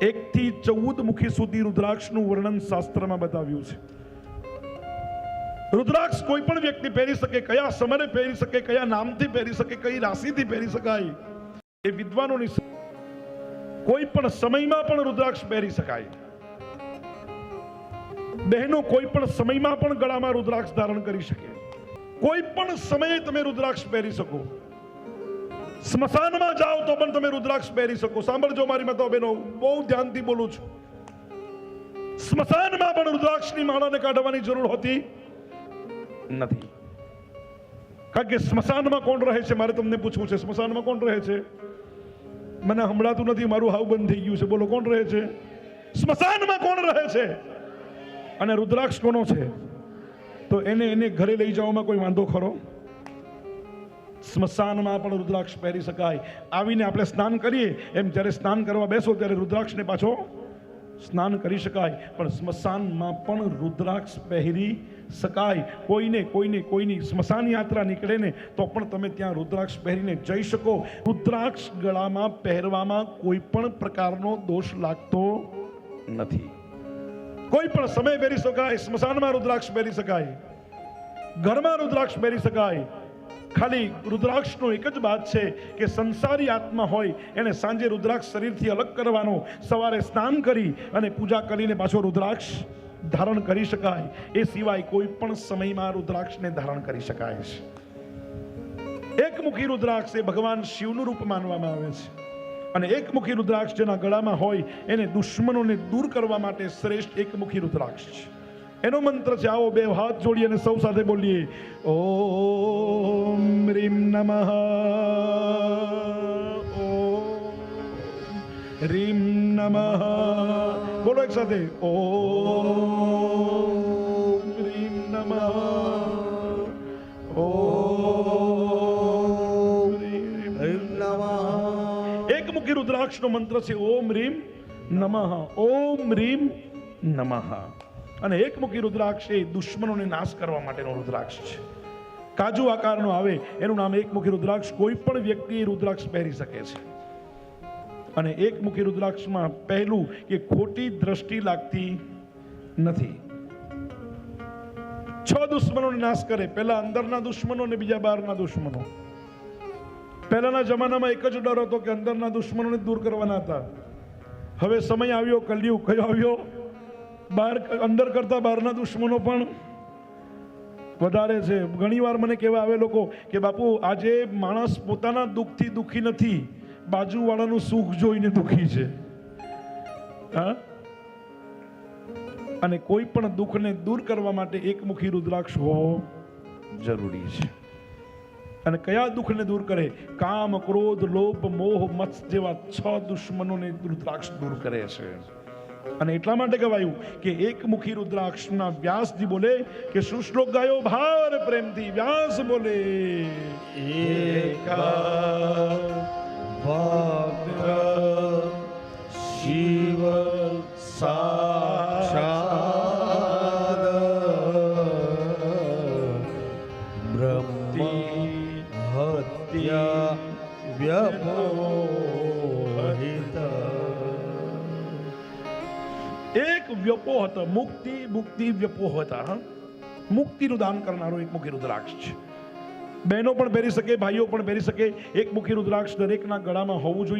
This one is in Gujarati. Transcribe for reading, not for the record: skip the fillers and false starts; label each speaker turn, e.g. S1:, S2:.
S1: 1 થી 14 મુખી સુધી રુદ્રાક્ષનું વર્ણન શાસ્ત્રમાં બતાવ્યું છે. રુદ્રાક્ષ કોઈ પણ વ્યક્તિ પહેરી શકે, કયા સમયે પહેરી શકે, કયા નામથી પહેરી શકે, કઈ રાશિથી પહેરી શકાય એ વિદ્વાનોની. કોઈ પણ સમયમાં પણ રુદ્રાક્ષ પહેરી શકાય. બહેનો કોઈ પણ સમયમાં પણ ગળામાં રુદ્રાક્ષ ધારણ કરી શકે. કોઈ પણ સમયે તમે રુદ્રાક્ષ પહેરી શકો. સ્મશાનમાં જાઓ તો પણ તમે રુદ્રાક્ષ પહેરી શકો. સાંભળજો મારી માતાઓ બહેનો, બહુ ધ્યાનથી બોલું છું. સ્મશાનમાં પણ રુદ્રાક્ષની માળાને કાઢવાની જરૂર હોતી નથી. કારણ કે સ્મશાનમાં કોણ રહે છે, મારે તમને પૂછવું છે. સ્મશાનમાં કોણ રહે છે? મને સંભળાતું નથી, મારું હાવ બંધ થઈ ગયું છે. બોલો, કોણ રહે છે સ્મશાનમાં? કોણ રહે છે? અને રુદ્રાક્ષ કોનો છે? તો એને ઘરે લઈ જવામાં કોઈ વાંધો ખરો? સ્મશાનમાં પણ રુદ્રાક્ષ પહેરી શકાય. આવીને આપણે સ્નાન કરીએ એમ જ્યારે સ્નાન કરવા બેસો ત્યારે રુદ્રાક્ષને પાછો સ્નાન કરી શકાય. પણ સ્મશાનમાં પણ રુદ્રાક્ષ પહેરી શકાય. કોઈની સ્મશાન યાત્રા નીકળે ને તો પણ તમે ત્યાં રુદ્રાક્ષ પહેરીને જઈ શકો. રુદ્રાક્ષ ગળામાં પહેરવામાં કોઈ પણ પ્રકારનો દોષ લાગતો નથી. કોઈ પણ સમય પહેરી શકાય. સ્મશાનમાં રુદ્રાક્ષ પહેરી શકાય, ઘરમાં રુદ્રાક્ષ પહેરી શકાય. ખાલી રુદ્રાક્ષનો એક જ વાત છે કે સંસારી આત્મા હોય એને સાંજે રુદ્રાક્ષ શરીરથી અલગ કરવાનો, સવારે સ્નાન કરી અને પૂજા કરીને પાછો રુદ્રાક્ષ ધારણ કરી શકાય. એ સિવાય કોઈ પણ સમયમાં રુદ્રાક્ષને ધારણ કરી શકાય છે. એકમુખી રુદ્રાક્ષ એ ભગવાન શિવનું રૂપ માનવામાં આવે છે. અને એકમુખી રુદ્રાક્ષ જેના ગળામાં હોય એને દુશ્મનોને દૂર કરવા માટે શ્રેષ્ઠ એકમુખી રુદ્રાક્ષ છે. એનો મંત્ર છે, આવો બે હાથ જોડી અને સૌ સાથે બોલીએ, ઓમ રીમ નમઃ, ઓમ રીમ નમઃ. બોલો એક સાથે, ઓમ રીમ નમઃ, ઓમ રીમ નમઃ. એકમુખી રુદ્રાક્ષનો મંત્ર છે ઓમ રીમ નમઃ, ઓમ રીમ નમઃ. અને એકમુખી રુદ્રાક્ષ એ દુશ્મનોને નાશ કરવા માટેનો રુદ્રાક્ષ છે. કાજુ આકારનો આવે એનું નામ એકમુખી રુદ્રાક્ષ. કોઈ પણ વ્યક્તિ રુદ્રાક્ષ પહેરી શકે છે. અને એકમુખી રુદ્રાક્ષમાં પહેલું કે ખોટી દ્રષ્ટિ લાગતી નથી. 6 દુશ્મનોને નાશ કરે. પહેલા અંદરના દુશ્મનો અને બીજા બહારના દુશ્મનો. પહેલાના જમાનામાં એક જ ડર હતો કે અંદરના દુશ્મનોને દૂર કરવાના હતા. હવે સમય આવ્યો, કલયુગ કયો આવ્યો, અંદર કરતા બહારના દુશ્મનો પણ વધારે છે. ઘણી વાર મને કહેવા આવે લોકો કે બાપુ આજે માણસ પોતાના દુઃખથી દુઃખી નથી, બાજુવાળાનું સુખ જોઈને દુઃખી છે. હા, અને કોઈ પણ દુઃખને દૂર કરવા માટે એકમુખી રુદ્રાક્ષ હોવો જરૂરી છે. અને કયા દુઃખને દૂર કરે? કામ, ક્રોધ, લોભ, મોહ, મત્સ જેવા 6 દુશ્મનોને રુદ્રાક્ષ દૂર કરે છે. અને એટલા માટે કહેવાયું કે એકમુખી રુદ્રાક્ષના વ્યાસજી બોલે કે શું શ્લોક ગાયો ભાર પ્રેમથી? વ્યાસ બોલે, શિવ સાક્ષાત બ્રહ્મ હત્યા વ્યપોહિત. એક વ્યપોહત, મુક્તિ વ્યપોહત. મુક્તિનું દાન કરનારો એકમુખી રુદ્રાક્ષ છે. બહેનો પણ પહેરી શકે, ભાઈઓ પણ પહેરી શકે. એકમુખી રુદ્રાક્ષ દરેકના ગળામાં હોવું જોઈએ.